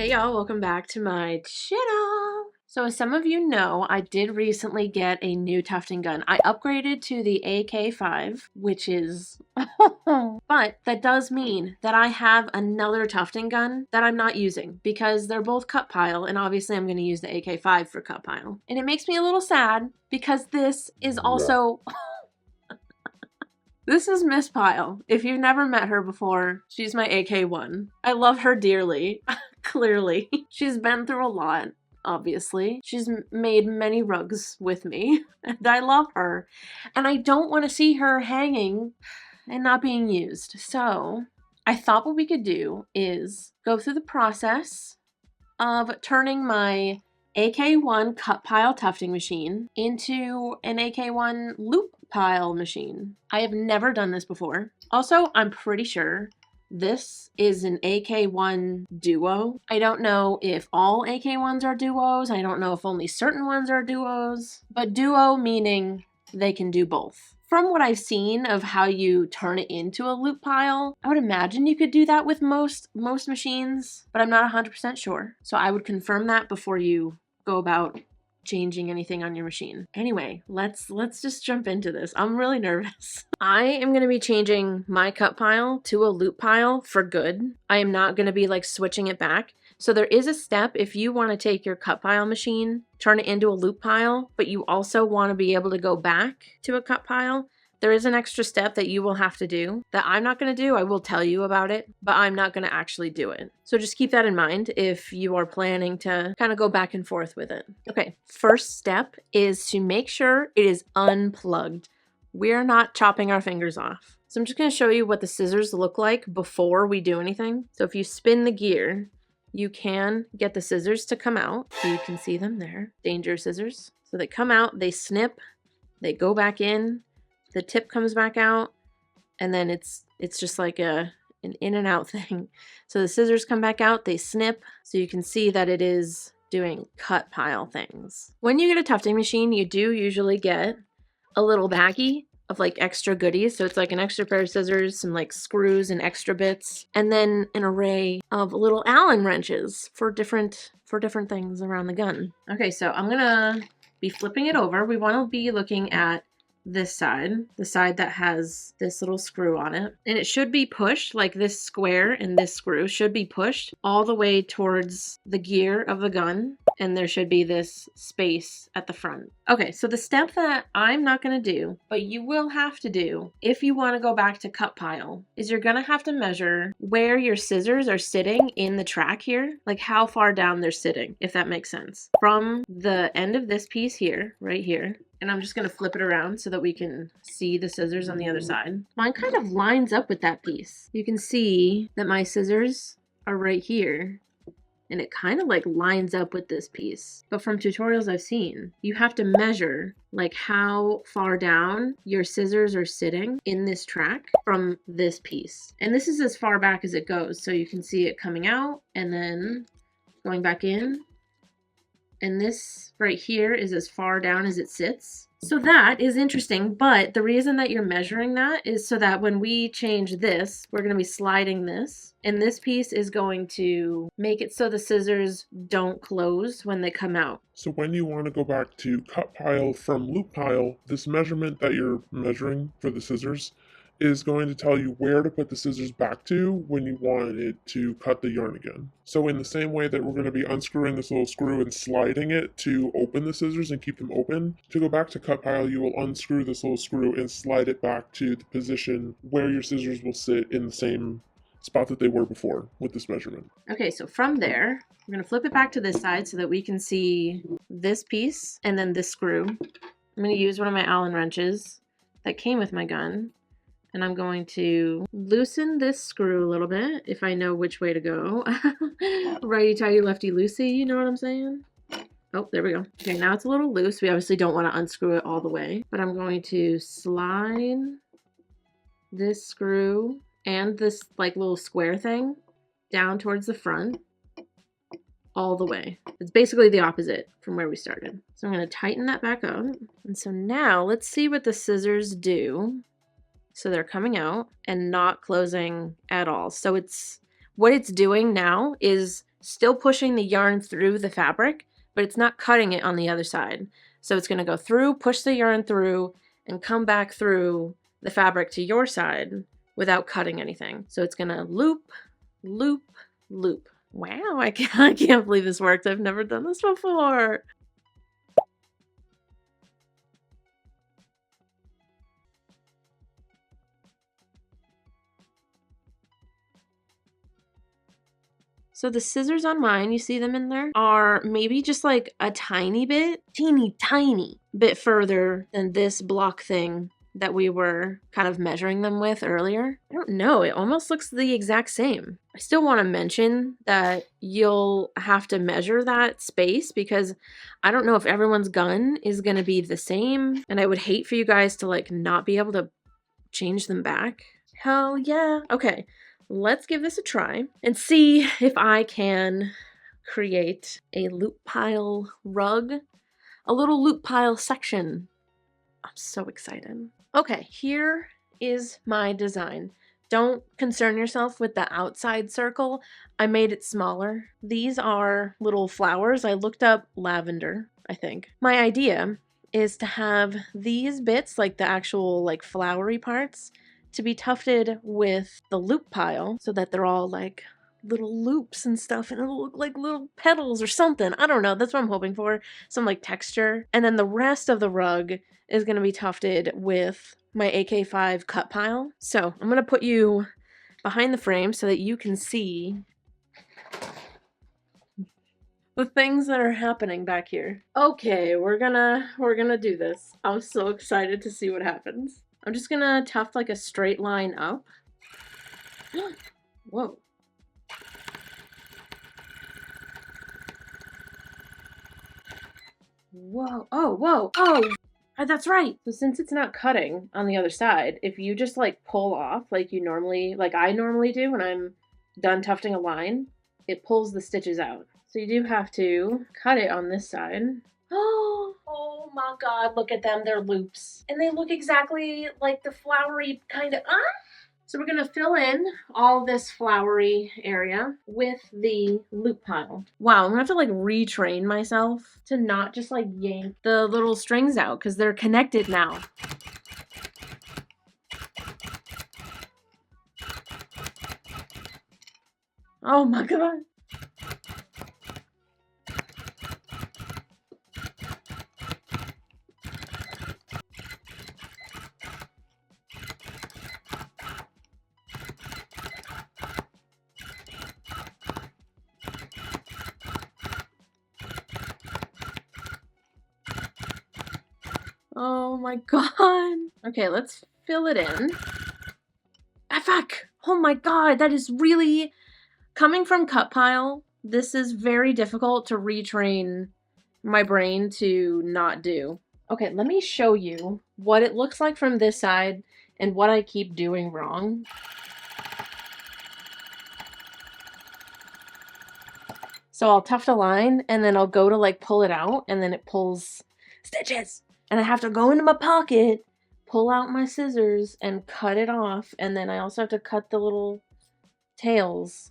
Hey y'all, welcome back to my channel. So as some of you know, I did recently get a new tufting gun. I upgraded to the AK5, which is but that does mean that I have another tufting gun that I'm not using because they're both cut pile, and obviously I'm going to use the AK5 for cut pile. And it makes me a little sad because this is also This is Miss Pile. If you've never met her before, she's my AK1. I love her dearly, clearly. She's been through a lot, obviously. She's made many rugs with me, and I love her. And I don't want to see her hanging and not being used. So I thought what we could do is go through the process of turning my AK1 cut pile tufting machine into an AK1 loop pile machine. I have never done this before. Also, I'm pretty sure this is an AK1 duo. I don't know if all AK1s are duos. I don't know if only certain ones are duos, but duo meaning they can do both. From what I've seen of how you turn it into a loop pile, I would imagine you could do that with most machines, but I'm not 100% sure. So I would confirm that before you go about changing anything on your machine. Anyway, let's just jump into this. I'm really nervous. I am going to be changing my cut pile to a loop pile for good. I am not going to be like switching it back. So there is a step if you want to take your cut pile machine, turn it into a loop pile, but you also want to be able to go back to a cut pile. There is an extra step that you will have to do that I'm not going to do. I will tell you about it, but I'm not going to actually do it. So just keep that in mind if you are planning to kind of go back and forth with it. Okay, first step is to make sure it is unplugged. We're not chopping our fingers off. So I'm just going to show you what the scissors look like before we do anything. So if you spin the gear, you can get the scissors to come out. You can see them there, danger scissors. So they come out, they snip, they go back in. The tip comes back out, and then it's just like an in and out thing. So the scissors come back out, they snip, so you can see that it is doing cut pile things. When you get a tufting machine, you do usually get a little baggie of like extra goodies. So it's like an extra pair of scissors, some like screws and extra bits, and then an array of little Allen wrenches for different things around the gun. Okay, so I'm gonna be flipping it over. We want to be looking at this side, the side that has this little screw on it, and it should be pushed, like this square and this screw should be pushed all the way towards the gear of the gun, and there should be this space at the front. Okay, so the step that I'm not going to do, but you will have to do if you want to go back to cut pile, is you're going to have to measure where your scissors are sitting in the track here, like how far down they're sitting, if that makes sense. From the end of this piece here, right here, and I'm just going to flip it around so that we can see the scissors on the other side. Mine kind of lines up with that piece. You can see that my scissors are right here, and it kind of like lines up with this piece. But from tutorials I've seen, you have to measure like how far down your scissors are sitting in this track from this piece. And this is as far back as it goes. So you can see it coming out and then going back in. And this right here is as far down as it sits. So that is interesting, but the reason that you're measuring that is so that when we change this, we're going to be sliding this, and this piece is going to make it so the scissors don't close when they come out. So when you want to go back to cut pile from loop pile, this measurement that you're measuring for the scissors is going to tell you where to put the scissors back to when you want it to cut the yarn again. So in the same way that we're going to be unscrewing this little screw and sliding it to open the scissors and keep them open, to go back to cut pile, you will unscrew this little screw and slide it back to the position where your scissors will sit in the same spot that they were before with this measurement. Okay, so from there, we're going to flip it back to this side so that we can see this piece and then this screw. I'm going to use one of my Allen wrenches that came with my gun. And I'm going to loosen this screw a little bit if I know which way to go. Righty tighty, lefty loosey, you know what I'm saying? Oh, there we go. Okay, now it's a little loose. We obviously don't want to unscrew it all the way, but I'm going to slide this screw and this like little square thing down towards the front all the way. It's basically the opposite from where we started. So I'm going to tighten that back up. And so now let's see what the scissors do. So they're coming out and not closing at all. So what it's doing now is still pushing the yarn through the fabric, but it's not cutting it on the other side. So it's going to go through, push the yarn through, and come back through the fabric to your side without cutting anything. So it's going to loop, loop, loop. Wow, I can't believe this worked. I've never done this before. So the scissors on mine, you see them in there, are maybe just like a tiny bit, teeny tiny bit further than this block thing that we were kind of measuring them with earlier. I don't know, it almost looks the exact same. I still want to mention that you'll have to measure that space because I don't know if everyone's gun is going to be the same, and I would hate for you guys to like not be able to change them back. Hell yeah. Okay. Let's give this a try and see if I can create a loop pile rug, a little loop pile section. I'm so excited. Okay, here is my design. Don't concern yourself with the outside circle. I made it smaller. These are little flowers. I looked up lavender, I think. My idea is to have these bits, like the actual like flowery parts, to be tufted with the loop pile so that they're all like little loops and stuff, and it'll look like little petals or something. I don't know. That's what I'm hoping for. Some like texture. And then the rest of the rug is going to be tufted with my AK5 cut pile. So I'm going to put you behind the frame so that you can see the things that are happening back here. Okay, we're gonna do this. I'm so excited to see what happens. I'm just gonna tuft like a straight line up. Whoa. Whoa. Oh, whoa. Oh, that's right. So since it's not cutting on the other side, if you just like pull off like you normally, like I normally do when I'm done tufting a line, it pulls the stitches out. So you do have to cut it on this side. Oh my god, look at them. They're loops. And they look exactly like the flowery kind of... So we're going to fill in all this flowery area with the loop pile. Wow, I'm going to have to like retrain myself to not just like yank the little strings out because they're connected now. Oh my god. Oh my god. Okay, let's fill it in. Ah, fuck. Oh my god, that is really... Coming from cut pile, this is very difficult to retrain my brain to not do. Okay, let me show you what it looks like from this side and what I keep doing wrong. So I'll tuft a line and then I'll go to like pull it out and then it pulls stitches. And I have to go into my pocket, pull out my scissors and cut it off. And then I also have to cut the little tails.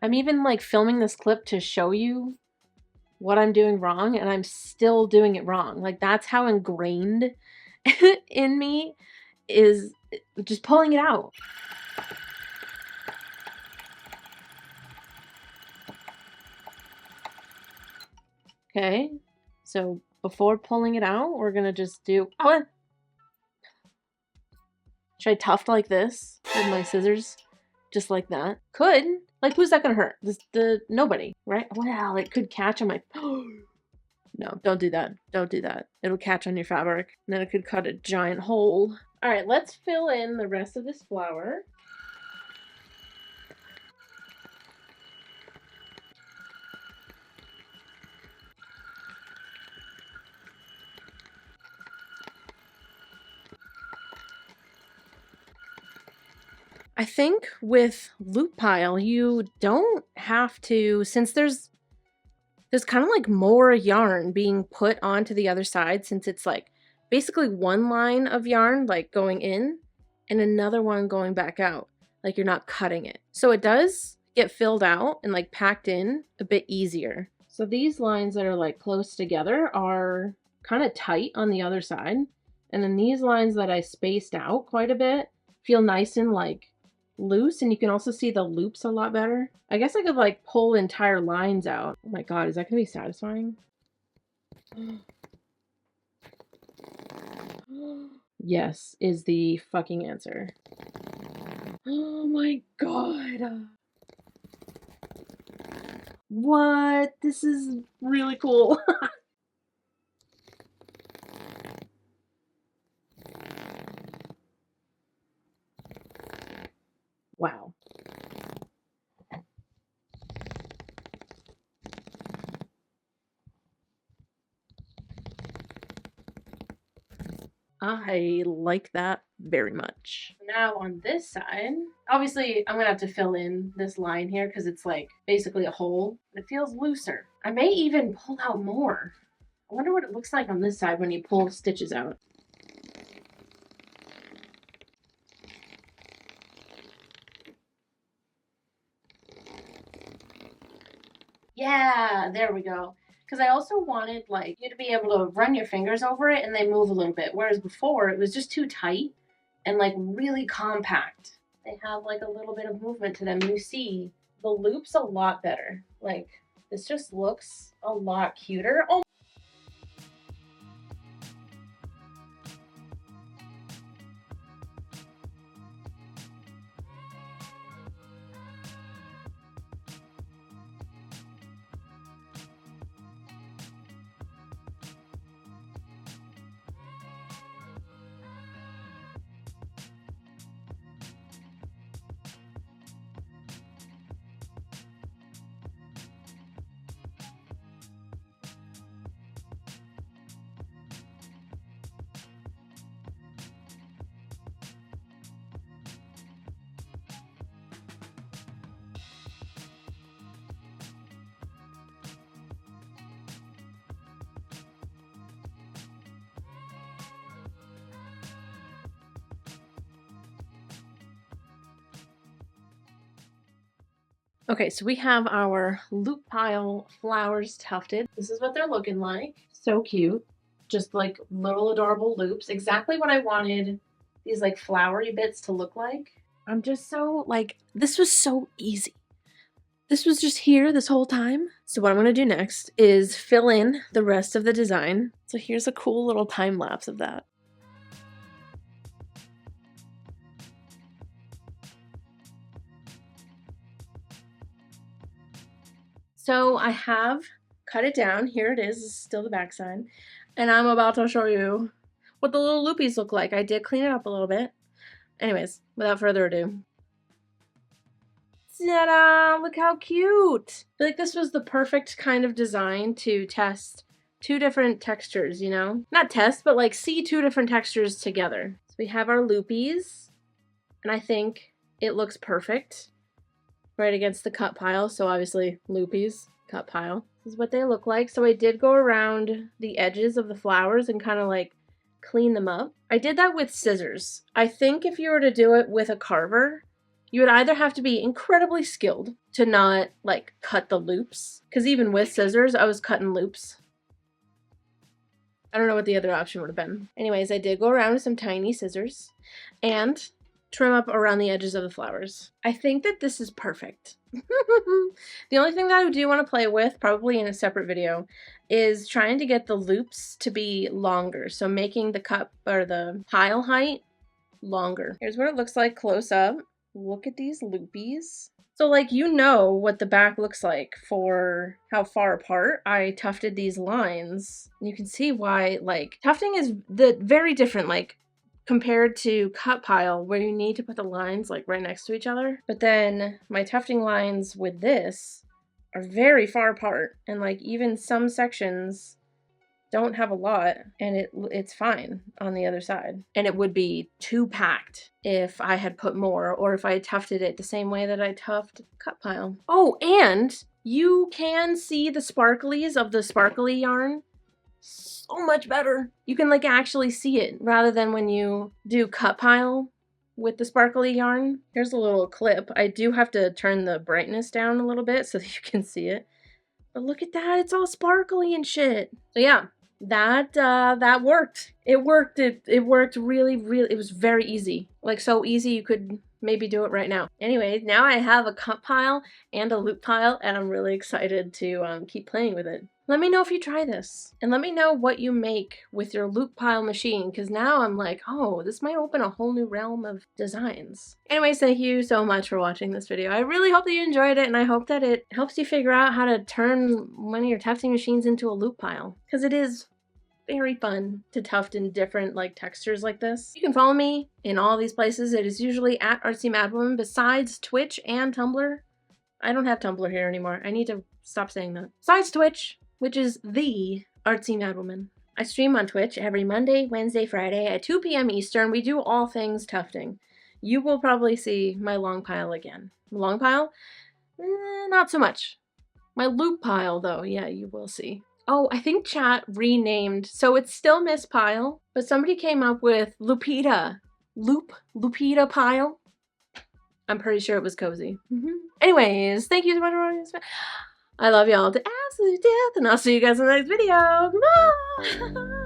I'm even like filming this clip to show you what I'm doing wrong, and I'm still doing it wrong. Like that's how ingrained in me is just pulling it out. Okay, so before pulling it out, we're gonna just do... Oh, should I tuft like this with my scissors? Just like that? Could. Like, who's that gonna hurt? Nobody, right? Well, it could catch on my... No, don't do that. Don't do that. It'll catch on your fabric, and then it could cut a giant hole. All right, let's fill in the rest of this flower. I think with loop pile, you don't have to, since there's kind of like more yarn being put onto the other side, since it's like basically one line of yarn like going in and another one going back out. like you're not cutting it. So it does get filled out and like packed in a bit easier. So these lines that are like close together are kind of tight on the other side. And then these lines that I spaced out quite a bit feel nice and like loose, and you can also see the loops a lot better. I guess I could like pull entire lines out. Oh my god, is that gonna be satisfying? Yes, is the fucking answer. Oh my god. What? This is really cool. Wow. I like that very much. Now on this side, obviously I'm gonna have to fill in this line here because it's like basically a hole. It feels looser. I may even pull out more. I wonder what it looks like on this side when you pull stitches out. Yeah, there we go. Because I also wanted like you to be able to run your fingers over it and they move a little bit. Whereas before it was just too tight and like really compact. They have like a little bit of movement to them. You see the loops a lot better. Like this just looks a lot cuter. Oh. Okay, so we have our loop pile flowers tufted. This is what they're looking like. So cute. Just like little adorable loops. Exactly what I wanted these like flowery bits to look like. I'm just so like, this was so easy. This was just here this whole time. So what I'm gonna do next is fill in the rest of the design. So here's a cool little time lapse of that. So I have cut it down. Here it is. This is still the back side. And I'm about to show you what the little loopies look like. I did clean it up a little bit. Anyways, without further ado. Ta-da! Look how cute! I feel like this was the perfect kind of design to test two different textures, you know? Not test, but like see two different textures together. So we have our loopies, and I think it looks perfect right against the cut pile. So obviously loopies, cut pile. This is what they look like. So I did go around the edges of the flowers and kind of like clean them up. I did that with scissors. I think if you were to do it with a carver, you would either have to be incredibly skilled to not like cut the loops, because even with scissors, I was cutting loops. I don't know what the other option would have been. Anyways, I did go around with some tiny scissors and trim up around the edges of the flowers. I think that this is perfect. The only thing that I do want to play with, probably in a separate video, is trying to get the loops to be longer. So making the cup or the pile height longer. Here's what it looks like close up. Look at these loopies. So like, you know what the back looks like for how far apart I tufted these lines. You can see why, like, tufting is very different, like, compared to cut pile where you need to put the lines like right next to each other. But then my tufting lines with this are very far apart, and like even some sections don't have a lot, and it's fine on the other side. And it would be too packed if I had put more, or if I had tufted it the same way that I tufted cut pile. Oh, and you can see the sparklies of the sparkly yarn so much better. You can like actually see it rather than when you do cut pile with the sparkly yarn. Here's a little clip. I do have to turn the brightness down a little bit so that you can see it. But look at that, it's all sparkly and shit. So yeah, that worked. It worked. It worked really, it was very easy. Like so easy you could maybe do it right now. Anyway, now I have a cut pile and a loop pile, and I'm really excited to keep playing with it. Let me know if you try this, and let me know what you make with your loop pile machine, because now I'm like, oh, this might open a whole new realm of designs. Anyways, thank you so much for watching this video. I really hope that you enjoyed it, and I hope that it helps you figure out how to turn one of your tufting machines into a loop pile, because it is very fun to tuft in different like textures like this. You can follow me in all these places. It is usually at Artsymadwoman, besides Twitch and Tumblr. I don't have Tumblr here anymore. I need to stop saying that. Besides Twitch, which is the Artsymadwoman. I stream on Twitch every Monday, Wednesday, Friday at 2 p.m. Eastern. We do all things tufting. You will probably see my long pile again. Long pile? Not so much. My loop pile though, yeah, you will see. Oh, I think chat renamed, so it's still Miss Pile, but somebody came up with Lupita. Lupita Pile. I'm pretty sure it was cozy. Anyways, thank you so much for watching this. I love y'all to absolute death, and I'll see you guys in the next video. Bye!